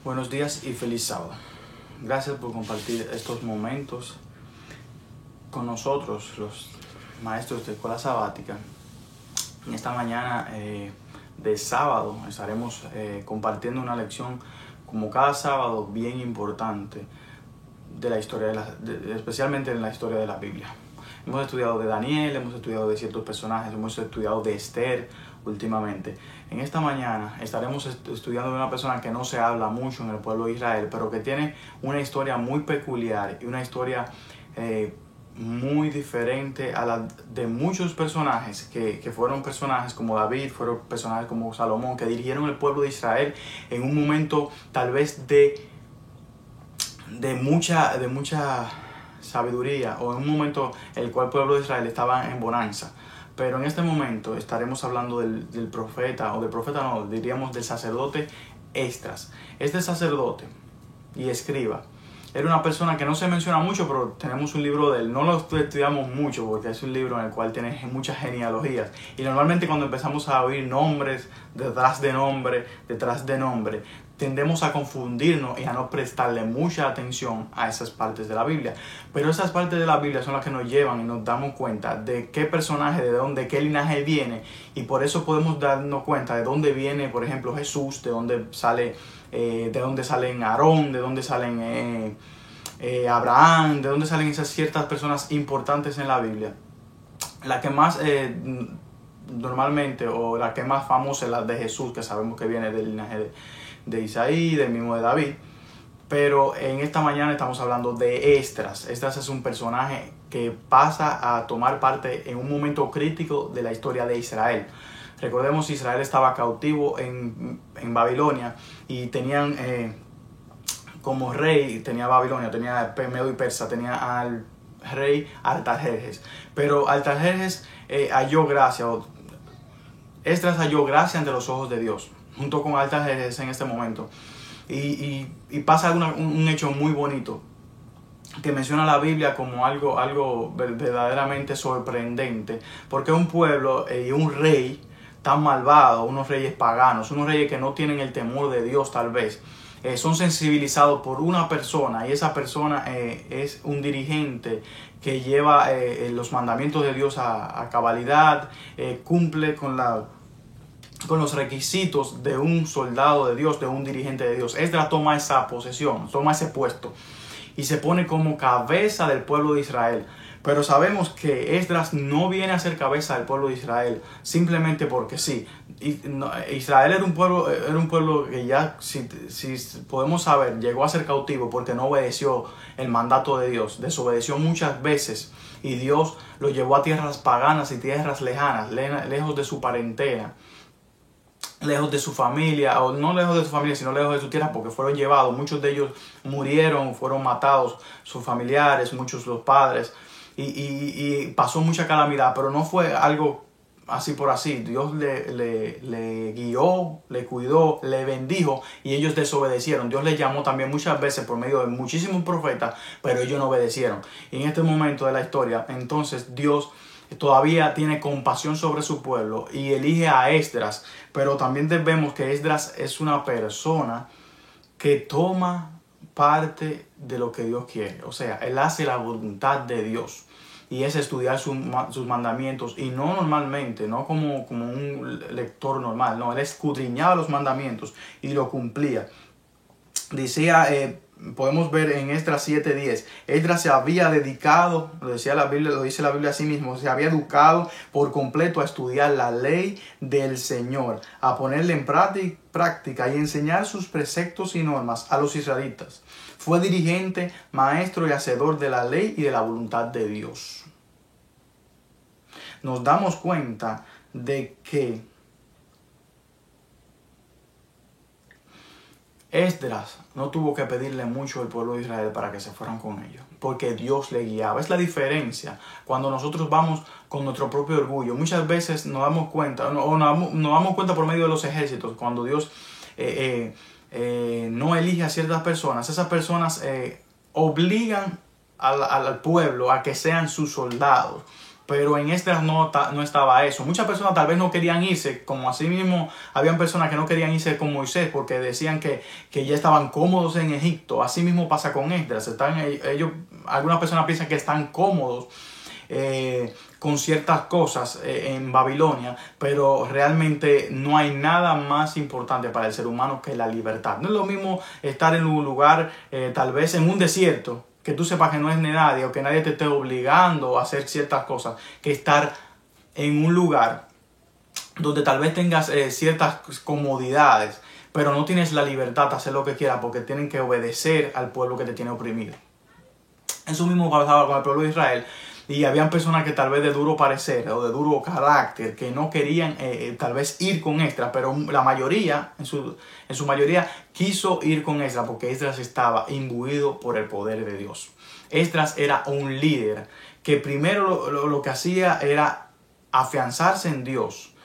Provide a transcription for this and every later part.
Buenos días y feliz sábado. Gracias por compartir estos momentos con nosotros, los maestros de escuela sabática. En esta mañana de sábado estaremos compartiendo una lección, como cada sábado, bien importante de la historia, especialmente en la historia de la Biblia. Hemos estudiado de Daniel, hemos estudiado de ciertos personajes, hemos estudiado de Esther últimamente. En esta mañana estaremos estudiando de una persona que no se habla mucho en el pueblo de Israel, pero que tiene una historia muy peculiar y una historia muy diferente a la de muchos personajes que fueron personajes como David, fueron personajes como Salomón, que dirigieron el pueblo de Israel en un momento tal vez de mucha sabiduría, o en un momento en el cual el pueblo de Israel estaba en bonanza. Pero en este momento estaremos hablando del profeta, o del profeta no, diríamos del sacerdote Esdras. Este sacerdote y escriba era una persona que no se menciona mucho, pero tenemos un libro de él. No lo estudiamos mucho porque es un libro en el cual tiene muchas genealogías. Y normalmente cuando empezamos a oír nombres detrás de nombre, tendemos a confundirnos y a no prestarle mucha atención a esas partes de la Biblia. Pero esas partes de la Biblia son las que nos llevan y nos damos cuenta de qué personaje, de dónde, qué linaje viene. Y por eso podemos darnos cuenta de dónde viene, por ejemplo, Jesús, de dónde salen Aarón, de dónde salen Abraham, de dónde salen esas ciertas personas importantes en la Biblia. La que más normalmente, o la que más famosa es la de Jesús, que sabemos que viene del linaje de Isaí, del mismo de David. Pero en esta mañana estamos hablando de Esdras. Esdras es un personaje que pasa a tomar parte en un momento crítico de la historia de Israel. Recordemos, Israel estaba cautivo en Babilonia y tenían como rey, tenía Babilonia, tenía Medo y Persa, tenía al rey Artajerjes. Pero Artajerjes halló gracia, Esdras halló gracia ante los ojos de Dios, junto con Artajerjes en este momento. Y pasa un hecho muy bonito que menciona la Biblia como algo verdaderamente sorprendente, porque un pueblo y un rey tan malvado, unos reyes paganos, unos reyes que no tienen el temor de Dios tal vez, son sensibilizados por una persona, y esa persona es un dirigente que lleva los mandamientos de Dios a cabalidad, cumple con los requisitos de un soldado de Dios, de un dirigente de Dios. Esdras toma esa posesión, toma ese puesto y se pone como cabeza del pueblo de Israel. Pero sabemos que Esdras no viene a ser cabeza del pueblo de Israel simplemente porque sí. Israel era un pueblo que ya, si podemos saber, llegó a ser cautivo porque no obedeció el mandato de Dios. Desobedeció muchas veces y Dios lo llevó a tierras paganas y tierras lejanas, lejos de su parentela, lejos de su familia, o no lejos de su familia, sino lejos de su tierra, porque fueron llevados. Muchos de ellos murieron, fueron matados, sus familiares, muchos los padres, y pasó mucha calamidad, pero no fue algo así por así. Dios le guió, le cuidó, le bendijo, y ellos desobedecieron. Dios les llamó también muchas veces por medio de muchísimos profetas, pero ellos no obedecieron. Y en este momento de la historia, entonces Dios todavía tiene compasión sobre su pueblo y elige a Esdras. Pero también vemos que Esdras es una persona que toma parte de lo que Dios quiere. O sea, él hace la voluntad de Dios, y es estudiar sus mandamientos, y no normalmente, no como un lector normal, no, él escudriñaba los mandamientos y lo cumplía. Decía, podemos ver en Esdras 7:10, Esdras se había dedicado, lo dice la Biblia a sí mismo, se había educado por completo a estudiar la ley del Señor, a ponerla en práctica y enseñar sus preceptos y normas a los israelitas. Fue dirigente, maestro y hacedor de la ley y de la voluntad de Dios. Nos damos cuenta de que Esdras no tuvo que pedirle mucho al pueblo de Israel para que se fueran con ellos, porque Dios le guiaba. Es la diferencia cuando nosotros vamos con nuestro propio orgullo. Muchas veces nos damos cuenta, nos damos cuenta por medio de los ejércitos, cuando Dios no elige a ciertas personas. Esas personas obligan al pueblo a que sean sus soldados. Pero en Esdras no estaba eso. Muchas personas tal vez no querían irse, como así mismo habían personas que no querían irse con Moisés porque decían que ya estaban cómodos en Egipto. Así mismo pasa con Esdras. Algunas personas piensan que están cómodos con ciertas cosas en Babilonia, pero realmente no hay nada más importante para el ser humano que la libertad. No es lo mismo estar en un lugar, tal vez en un desierto, que tú sepas que no es ni nadie o que nadie te esté obligando a hacer ciertas cosas, que estar en un lugar donde tal vez tengas ciertas comodidades, pero no tienes la libertad de hacer lo que quieras porque tienen que obedecer al pueblo que te tiene oprimido. Eso mismo pasaba con el pueblo de Israel. Y habían personas que tal vez de duro parecer o de duro carácter, que no querían tal vez ir con Esdras, pero la mayoría, en su mayoría, quiso ir con Esdras porque Esdras estaba imbuido por el poder de Dios. Esdras era un líder que primero lo que hacía era afianzarse en Dios,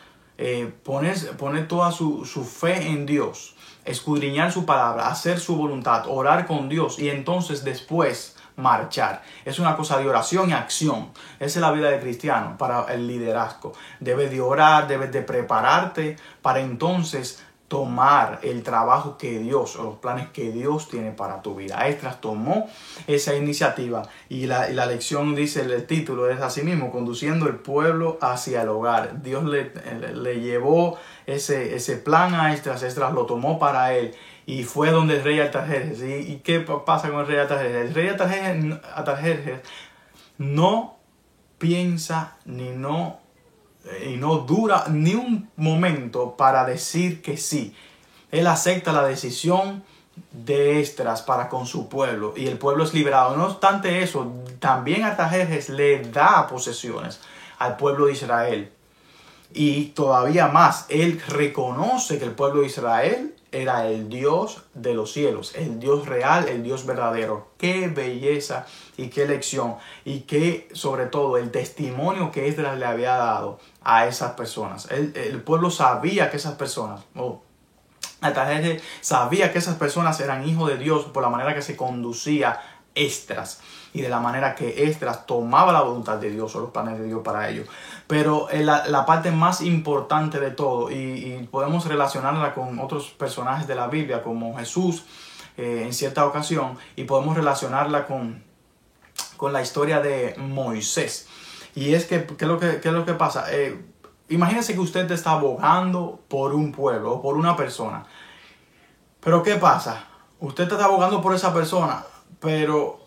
poner toda su fe en Dios, escudriñar su palabra, hacer su voluntad, orar con Dios y entonces después marchar. Es una cosa de oración y acción. Esa es la vida de cristiano para el liderazgo. Debes de orar, debes de prepararte para entonces tomar el trabajo que Dios o los planes que Dios tiene para tu vida. Esdras tomó esa iniciativa y la lección dice, el título es así mismo, conduciendo el pueblo hacia el hogar. Dios le llevó ese plan a Esdras. Esdras lo tomó para él. Y fue donde el rey Artajerjes. ¿Y qué pasa con el rey Artajerjes? El rey Artajerjes no piensa y no dura ni un momento para decir que sí. Él acepta la decisión de Esdras para con su pueblo y el pueblo es liberado. No obstante eso, también Artajerjes le da posesiones al pueblo de Israel. Y todavía más, él reconoce que el pueblo de Israel era el Dios de los cielos, el Dios real, el Dios verdadero. Qué belleza y qué lección y qué, sobre todo, el testimonio que Esdras le había dado a esas personas. El pueblo sabía que esas personas, Artajerjes sabía que esas personas eran hijos de Dios por la manera que se conducía Esdras y de la manera que Esdras tomaba la voluntad de Dios o los planes de Dios para ellos. Pero la parte más importante de todo, y podemos relacionarla con otros personajes de la Biblia como Jesús en cierta ocasión, y podemos relacionarla con la historia de Moisés. Y es que, ¿qué es lo que pasa? Imagínense que usted está abogando por un pueblo o por una persona. Pero ¿qué pasa? Usted está abogando por esa persona, pero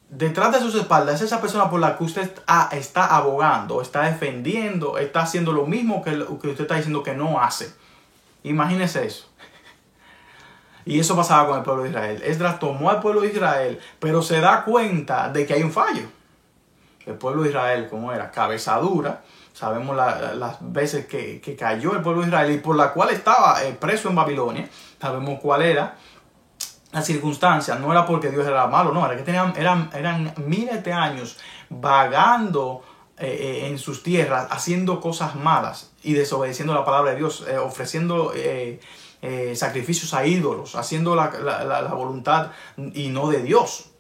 detrás de sus espaldas es esa persona por la que usted está abogando, está defendiendo, está haciendo lo mismo que usted está diciendo que no hace. Imagínese eso. Y eso pasaba con el pueblo de Israel. Esdras tomó al pueblo de Israel, pero se da cuenta de que hay un fallo. El pueblo de Israel, como era, cabeza dura. Sabemos las veces que cayó el pueblo de Israel y por la cual estaba preso en Babilonia. Sabemos cuál era la circunstancia. No era porque Dios era malo, no. Era que eran miles de años vagando en sus tierras, haciendo cosas malas y desobedeciendo la palabra de Dios, ofreciendo sacrificios a ídolos, haciendo la voluntad y no de Dios.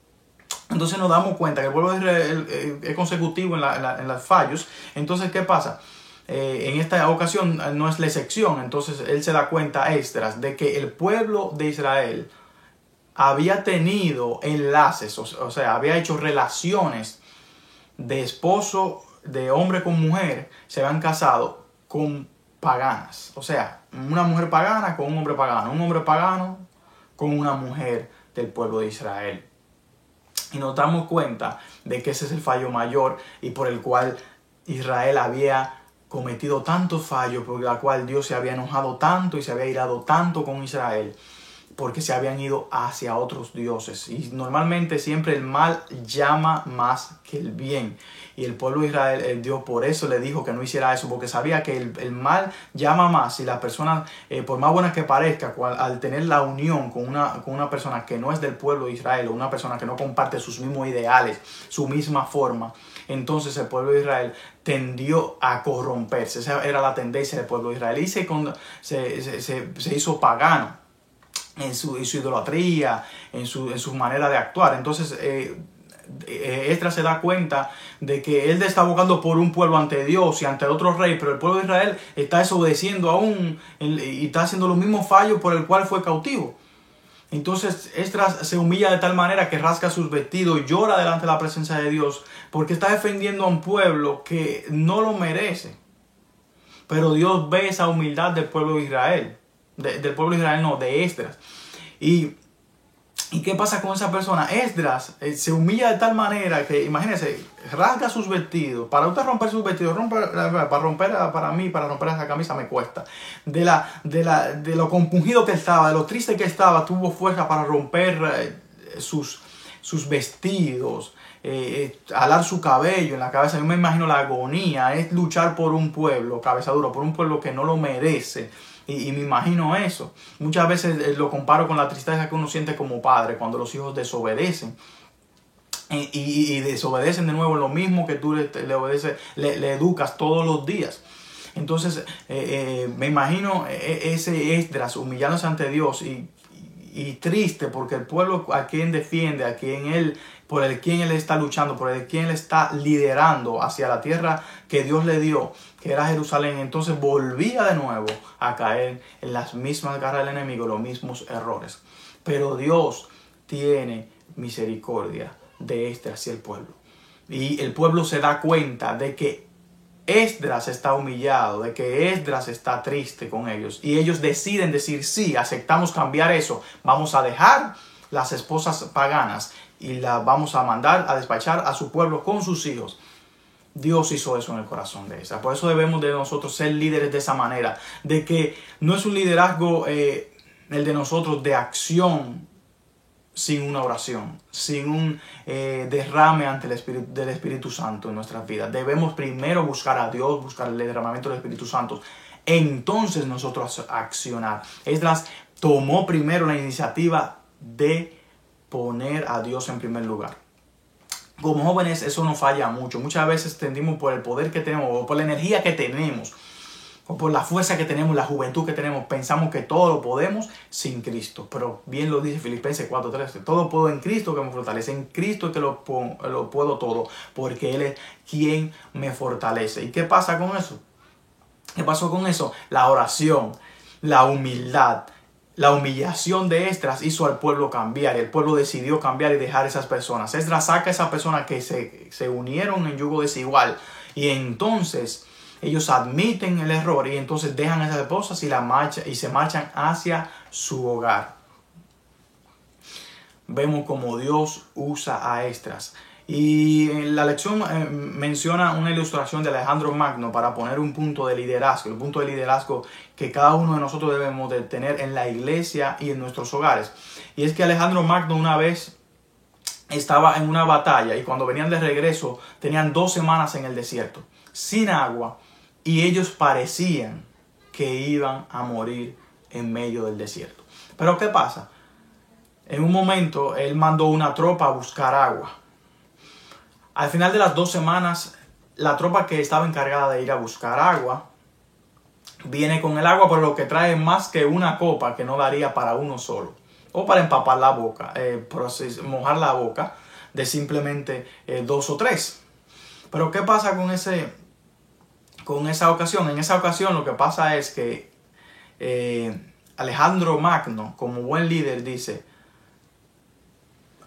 Entonces nos damos cuenta que el pueblo de Israel es consecutivo en los fallos. Entonces, ¿qué pasa? En esta ocasión no es la excepción. Entonces, él se da cuenta, Esdras, de que el pueblo de Israel había tenido enlaces, o sea, había hecho relaciones de esposo, de hombre con mujer, se habían casado con paganas. O sea, una mujer pagana con un hombre pagano con una mujer del pueblo de Israel. Y nos damos cuenta de que ese es el fallo mayor y por el cual Israel había cometido tantos fallos, por la cual Dios se había enojado tanto y se había irado tanto con Israel, porque se habían ido hacia otros dioses. Y normalmente siempre el mal llama más que el bien. Y el pueblo de Israel, Dios por eso le dijo que no hiciera eso, porque sabía que el mal llama más. Y las personas, por más buenas que parezca, al tener la unión con una persona que no es del pueblo de Israel, o una persona que no comparte sus mismos ideales, su misma forma, entonces el pueblo de Israel tendió a corromperse. Esa era la tendencia del pueblo de Israel. Y se hizo pagano en su idolatría, en su manera de actuar. Entonces, Esdras se da cuenta de que él está abogando por un pueblo ante Dios y ante otro rey, pero el pueblo de Israel está desobedeciendo aún y está haciendo los mismos fallos por el cual fue cautivo. Entonces Esdras se humilla de tal manera que rasga sus vestidos y llora delante de la presencia de Dios porque está defendiendo a un pueblo que no lo merece. Pero Dios ve esa humildad del pueblo de Israel. Del pueblo de Israel, no, de Esdras. ¿Y qué pasa con esa persona? Esdras se humilla de tal manera que, imagínense, rasga sus vestidos. Para usted romper sus vestidos, para mí, para romper esa camisa me cuesta. De lo compungido que estaba, de lo triste que estaba, tuvo fuerza para romper sus vestidos. Alar su cabello en la cabeza. Yo me imagino la agonía. Es luchar por un pueblo, cabeza dura, por un pueblo que no lo merece. Y me imagino eso. Muchas veces lo comparo con la tristeza que uno siente como padre cuando los hijos desobedecen. Y desobedecen de nuevo lo mismo que tú le educas todos los días. Entonces me imagino ese Esdras humillándose ante Dios y triste porque el pueblo a quien defiende, por el quien él está luchando, por el quien él está liderando hacia la tierra que Dios le dio, que era Jerusalén, entonces volvía de nuevo a caer en las mismas garras del enemigo, los mismos errores. Pero Dios tiene misericordia de Esdras y el pueblo. Y el pueblo se da cuenta de que Esdras está humillado, de que Esdras está triste con ellos. Y ellos deciden decir, sí, aceptamos cambiar eso. Vamos a dejar las esposas paganas y las vamos a mandar a despachar a su pueblo con sus hijos. Dios hizo eso en el corazón de Esdras. Por eso debemos de nosotros ser líderes de esa manera. De que no es un liderazgo el de nosotros de acción sin una oración, sin un derrame ante del Espíritu Santo en nuestras vidas. Debemos primero buscar a Dios, buscar el derramamiento del Espíritu Santo. Entonces nosotros accionar. Esdras tomó primero la iniciativa de poner a Dios en primer lugar. Como jóvenes eso nos falla mucho. Muchas veces tendimos por el poder que tenemos, o por la energía que tenemos, o por la fuerza que tenemos, la juventud que tenemos, pensamos que todo lo podemos sin Cristo. Pero bien lo dice Filipenses 4:13. Todo puedo en Cristo que me fortalece. En Cristo que lo puedo todo, porque Él es quien me fortalece. ¿Y qué pasa con eso? ¿Qué pasó con eso? La oración, la humildad. La humillación de Esdras hizo al pueblo cambiar. Y el pueblo decidió cambiar y dejar a esas personas. Esdras saca a esas personas que se unieron en yugo desigual. Y entonces ellos admiten el error. Y entonces dejan a esas esposas y se marchan hacia su hogar. Vemos como Dios usa a Esdras. Y la lección menciona una ilustración de Alejandro Magno para poner un punto de liderazgo, el punto de liderazgo que cada uno de nosotros debemos de tener en la iglesia y en nuestros hogares. Y es que Alejandro Magno una vez estaba en una batalla y cuando venían de regreso tenían 2 semanas en el desierto, sin agua, y ellos parecían que iban a morir en medio del desierto. Pero ¿qué pasa? En un momento él mandó una tropa a buscar agua. Al final de las 2 semanas, la tropa que estaba encargada de ir a buscar agua viene con el agua, pero lo que trae más que una copa que no daría para uno solo. O para empapar la boca, mojar la boca de simplemente 2 o 3. Pero ¿qué pasa con esa ocasión? En esa ocasión lo que pasa es que Alejandro Magno, como buen líder,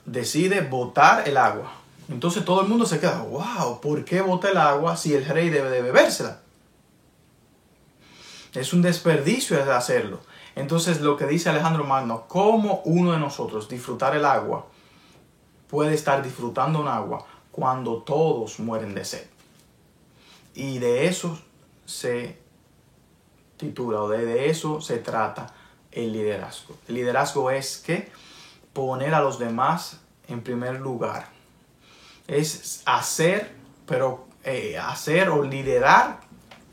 decide botar el agua. Entonces todo el mundo se queda, wow, ¿por qué bota el agua si el rey debe de bebérsela? Es un desperdicio de hacerlo. Entonces lo que dice Alejandro Magno, ¿cómo uno de nosotros disfrutar el agua puede estar disfrutando un agua cuando todos mueren de sed? Y de eso se titula, o de eso se trata el liderazgo. El liderazgo es que poner a los demás en primer lugar. Es hacer o liderar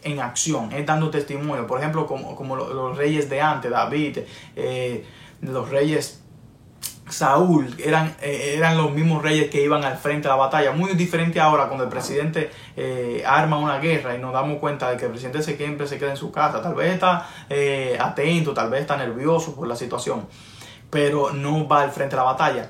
en acción, es dando testimonio. Por ejemplo, como los reyes de antes, David, los reyes Saúl, eran los mismos reyes que iban al frente de la batalla. Muy diferente ahora cuando el presidente arma una guerra y nos damos cuenta de que el presidente siempre se queda en su casa. Tal vez está atento, tal vez está nervioso por la situación, pero no va al frente de la batalla.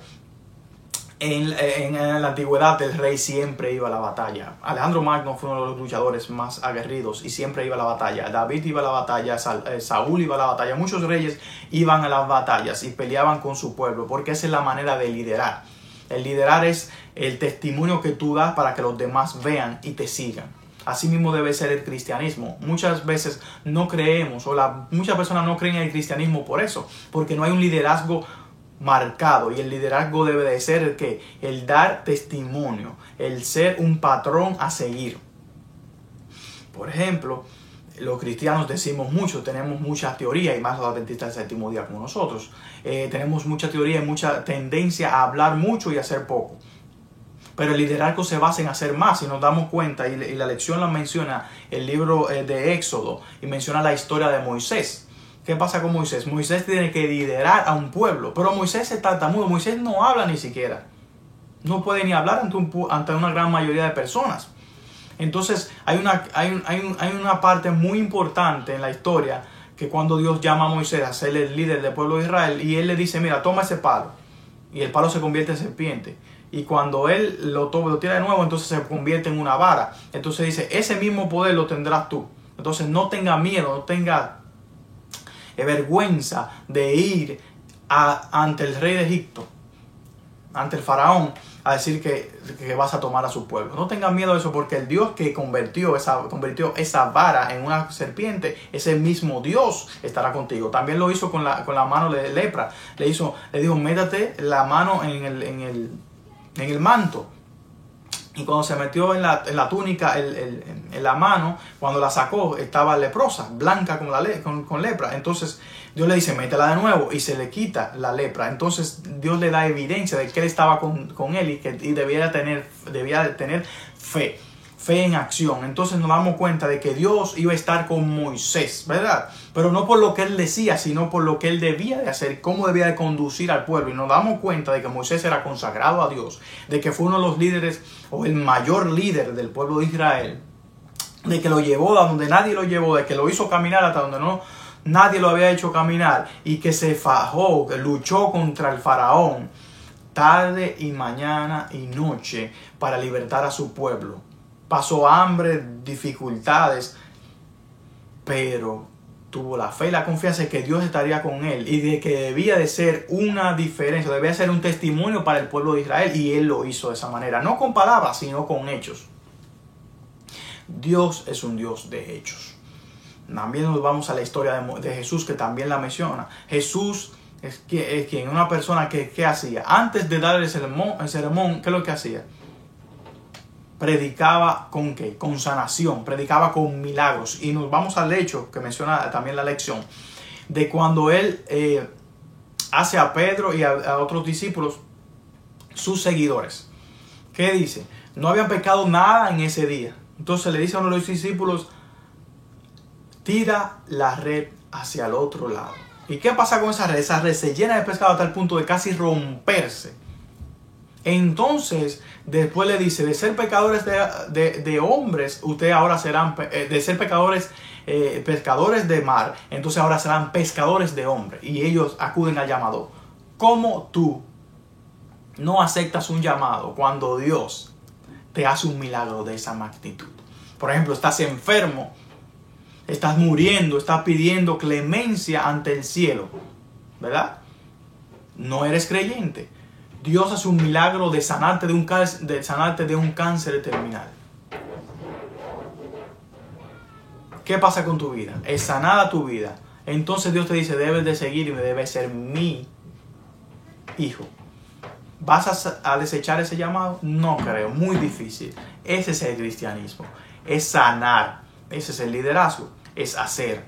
En la antigüedad el rey siempre iba a la batalla. Alejandro Magno fue uno de los luchadores más aguerridos y siempre iba a la batalla. David iba a la batalla, Saúl iba a la batalla. Muchos reyes iban a las batallas y peleaban con su pueblo, porque esa es la manera de liderar. El liderar es el testimonio que tú das para que los demás vean y te sigan. Así mismo debe ser el cristianismo. Muchas veces no creemos, muchas personas no creen en el cristianismo por eso, porque no hay un liderazgo marcado, y el liderazgo debe de ser el dar testimonio, el ser un patrón a seguir. Por ejemplo, los cristianos decimos mucho, tenemos mucha teoría, y más los adventistas del séptimo día como nosotros, tenemos mucha teoría y mucha tendencia a hablar mucho y hacer poco. Pero el liderazgo se basa en hacer más, y nos damos cuenta, y la lección la menciona el libro de Éxodo, y menciona la historia de Moisés. ¿Qué pasa con Moisés? Moisés tiene que liderar a un pueblo, pero Moisés es tartamudo. Moisés no habla ni siquiera. No puede ni hablar ante una gran mayoría de personas. Entonces hay una parte muy importante en la historia, que cuando Dios llama a Moisés a ser el líder del pueblo de Israel, y él le dice, mira, toma ese palo, y el palo se convierte en serpiente. Y cuando él lo tira de nuevo, entonces se convierte en una vara. Entonces dice, ese mismo poder lo tendrás tú. Entonces no tenga miedo, no tenga vergüenza de ir ante el rey de Egipto, ante el faraón, a decir que vas a tomar a su pueblo. No tengan miedo de eso, porque el Dios que convirtió esa vara en una serpiente, ese mismo Dios estará contigo. También lo hizo con la mano de lepra. Le dijo, métate la mano en el manto. Y cuando se metió en la túnica, en la mano, cuando la sacó, estaba leprosa, blanca con lepra. Entonces Dios le dice, métela de nuevo, y se le quita la lepra. Entonces Dios le da evidencia de que él estaba con él, y debía de tener fe en acción. Entonces nos damos cuenta de que Dios iba a estar con Moisés, ¿verdad? Pero no por lo que él decía, sino por lo que él debía de hacer, cómo debía de conducir al pueblo. Y nos damos cuenta de que Moisés era consagrado a Dios, de que fue uno de los líderes, o el mayor líder del pueblo de Israel, de que lo llevó a donde nadie lo llevó, de que lo hizo caminar hasta donde nadie lo había hecho caminar, y que se fajó, que luchó contra el faraón tarde y mañana y noche para libertar a su pueblo. Pasó hambre, dificultades, pero tuvo la fe y la confianza de que Dios estaría con él, y de que debía de ser una diferencia, debía ser un testimonio para el pueblo de Israel, y él lo hizo de esa manera, no con palabras, sino con hechos. Dios es un Dios de hechos. También nos vamos a la historia de Jesús, que también la menciona. Jesús es quien, una persona que ¿qué hacía? Antes de dar el sermón, ¿qué es lo que hacía? Predicaba ¿con qué? Con sanación, predicaba con milagros. Y nos vamos al hecho que menciona también la lección, de cuando él hace a Pedro y a otros discípulos sus seguidores. ¿Qué dice? No habían pecado nada en ese día. Entonces le dice a uno de los discípulos, tira la red hacia el otro lado. ¿Y qué pasa con esa red? Esa red se llena de pescado hasta el punto de casi romperse. Entonces, después le dice, de ser pecadores de hombres, ustedes ahora serán, de ser pescadores de mar, entonces ahora serán pescadores de hombres. Y ellos acuden al llamado. ¿Cómo tú no aceptas un llamado cuando Dios te hace un milagro de esa magnitud? Por ejemplo, estás enfermo, estás muriendo, estás pidiendo clemencia ante el cielo, ¿verdad? No eres creyente. Dios hace un milagro de sanarte de un cáncer terminal. ¿Qué pasa con tu vida? Es sanada tu vida. Entonces Dios te dice, debes de seguirme, debes ser mi hijo. ¿Vas a desechar ese llamado? No creo, muy difícil. Ese es el cristianismo. Es sanar. Ese es el liderazgo. Es hacer.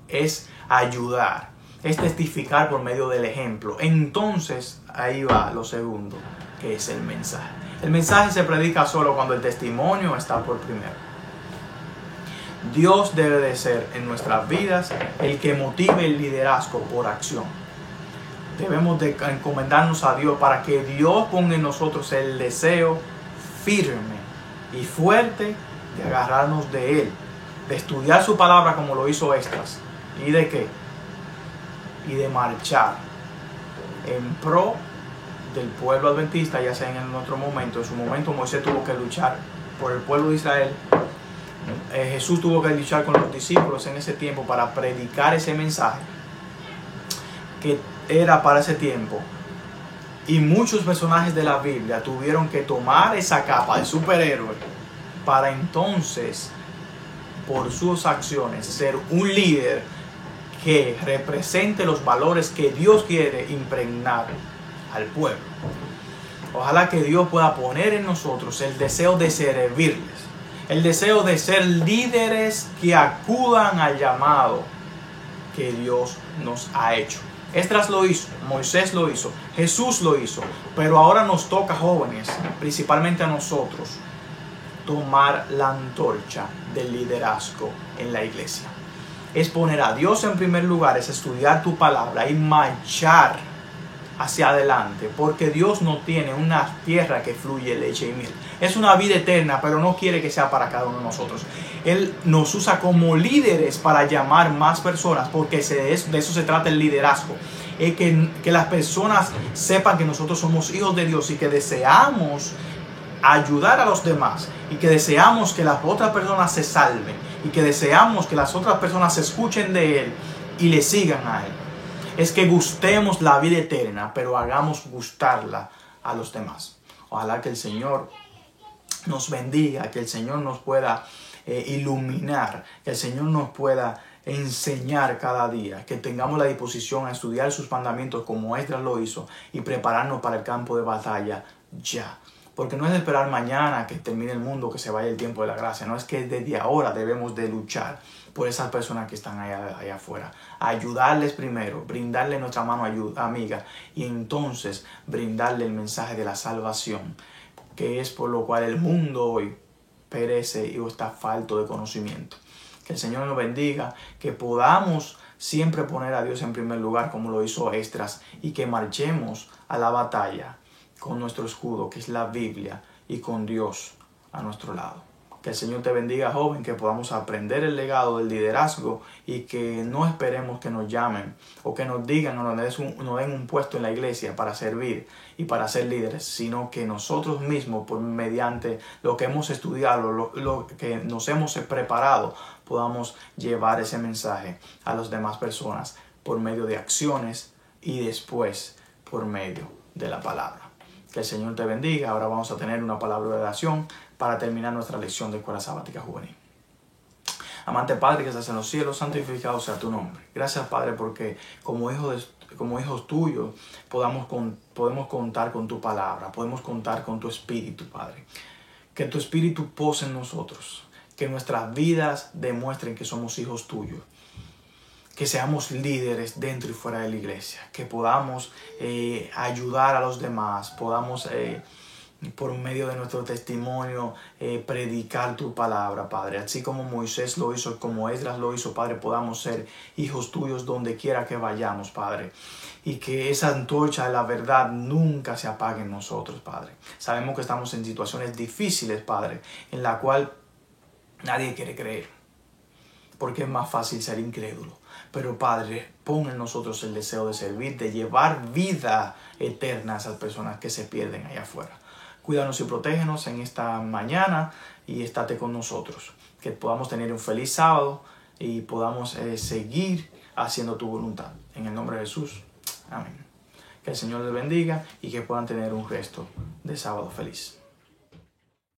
Es ayudar. Es testificar por medio del ejemplo. Entonces, ahí va lo segundo, que es el mensaje. El mensaje se predica solo cuando el testimonio está por primero. Dios debe de ser en nuestras vidas el que motive el liderazgo por acción. Debemos de encomendarnos a Dios para que Dios ponga en nosotros el deseo firme y fuerte de agarrarnos de Él, de estudiar su palabra como lo hizo Esdras. ¿Y de qué? Y de marchar en pro del pueblo adventista, ya sea en otro momento. En su momento Moisés tuvo que luchar por el pueblo de Israel. Jesús tuvo que luchar con los discípulos en ese tiempo para predicar ese mensaje que era para ese tiempo. Y muchos personajes de la Biblia tuvieron que tomar esa capa de superhéroe para entonces, por sus acciones, ser un líder que represente los valores que Dios quiere impregnar al pueblo. Ojalá que Dios pueda poner en nosotros el deseo de servirles, el deseo de ser líderes que acudan al llamado que Dios nos ha hecho. Esdras lo hizo, Moisés lo hizo, Jesús lo hizo, pero ahora nos toca, jóvenes, principalmente a nosotros, tomar la antorcha del liderazgo en la iglesia. Es poner a Dios en primer lugar, es estudiar tu palabra y marchar hacia adelante, porque Dios no tiene una tierra que fluye leche y miel. Es una vida eterna, pero no quiere que sea para cada uno de nosotros. Él nos usa como líderes para llamar más personas, porque de eso se trata el liderazgo. Que las personas sepan que nosotros somos hijos de Dios y que deseamos ayudar a los demás, y que deseamos que las otras personas se salven, y que deseamos que las otras personas se escuchen de Él y le sigan a Él. Es que gustemos la vida eterna, pero hagamos gustarla a los demás. Ojalá que el Señor nos bendiga, que el Señor nos pueda iluminar, que el Señor nos pueda enseñar cada día, que tengamos la disposición a estudiar sus mandamientos como Esdras lo hizo y prepararnos para el campo de batalla ya. Porque no es de esperar mañana que termine el mundo, que se vaya el tiempo de la gracia. No, es que desde ahora debemos de luchar por esas personas que están allá afuera. Ayudarles primero, brindarle nuestra mano amiga y entonces brindarle el mensaje de la salvación, que es por lo cual el mundo hoy perece y está falto de conocimiento. Que el Señor nos bendiga, que podamos siempre poner a Dios en primer lugar como lo hizo Esdras y que marchemos a la batalla con nuestro escudo, que es la Biblia, y con Dios a nuestro lado. Que el Señor te bendiga, joven, que podamos aprender el legado del liderazgo y que no esperemos que nos llamen o que nos digan o nos den un puesto en la iglesia para servir y para ser líderes, sino que nosotros mismos, por mediante lo que hemos estudiado, lo que nos hemos preparado, podamos llevar ese mensaje a las demás personas por medio de acciones y después por medio de la palabra. Que el Señor te bendiga. Ahora vamos a tener una palabra de oración para terminar nuestra lección de Escuela Sabática Juvenil. Amante Padre que estás en los cielos, santificado sea tu nombre. Gracias, Padre, porque como hijos tuyos podemos contar con tu palabra, podemos contar con tu Espíritu, Padre. Que tu Espíritu pose en nosotros, que nuestras vidas demuestren que somos hijos tuyos. Que seamos líderes dentro y fuera de la iglesia, que podamos ayudar a los demás, podamos por medio de nuestro testimonio predicar tu palabra, Padre. Así como Moisés lo hizo, como Esdras lo hizo, Padre, podamos ser hijos tuyos donde quiera que vayamos, Padre. Y que esa antorcha de la verdad nunca se apague en nosotros, Padre. Sabemos que estamos en situaciones difíciles, Padre, en la cual nadie quiere creer, porque es más fácil ser incrédulo. Pero Padre, pon en nosotros el deseo de servir, de llevar vida eterna a esas personas que se pierden allá afuera. Cuídanos y protégenos en esta mañana y estate con nosotros. Que podamos tener un feliz sábado y podamos seguir haciendo tu voluntad. En el nombre de Jesús. Amén. Que el Señor les bendiga y que puedan tener un resto de sábado feliz.